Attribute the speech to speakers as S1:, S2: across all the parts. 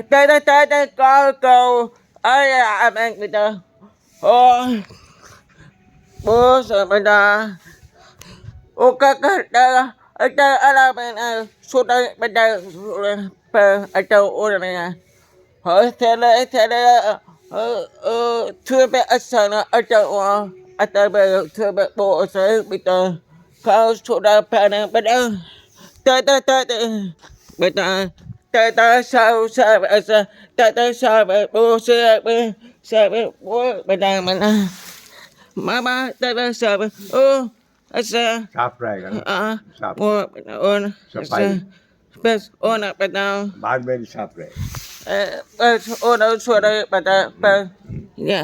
S1: Chơi coi cầu ấy anh bây giờ ôi bố sợ bây giờ ô các đây ở đây ở đây bên này xuống đây bên đây ở đâu ô này hỏi thế đây thưa bé ở sợ nó ở đâu ở đây bé thưa bé bố sẽ bây giờ cao xuống đây bên này bên đây tới bây giờ tới sao tới bố sẽ bố bên đây mình mama tới sao ô asa
S2: Sáp ra cái sáp
S1: mua on
S2: Sapai.
S1: bes on bên nào
S2: Bán bên sáp ra.
S1: bes on ở xuống đây bên đây bên dạ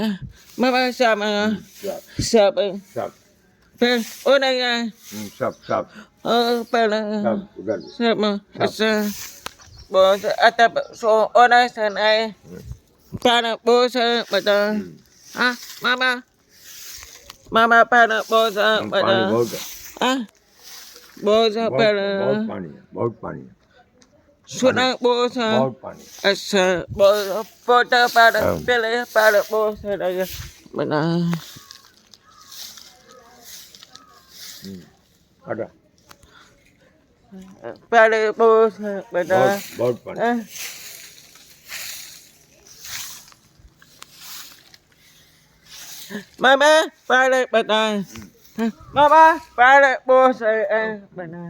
S1: mama sao mà
S2: Sáp.
S1: sao
S2: Sáp.
S1: bes on đây
S2: Sáp sáp.
S1: bên
S2: Sáp gần.
S1: sao mà asa bố ata so on đây sang này Pana bố sa bata ah mama pana bố sa
S2: Pani
S1: bata
S2: बहुत
S1: ah bố sa pana
S2: बहुत पानी
S1: sudah bố sa
S2: बहुत पानी
S1: asa bố ta pana pele pana bố sa đây mana
S2: ada
S1: pana bố sa bata
S2: बहुत पानी
S1: mama pana bata mama pana bố sa bata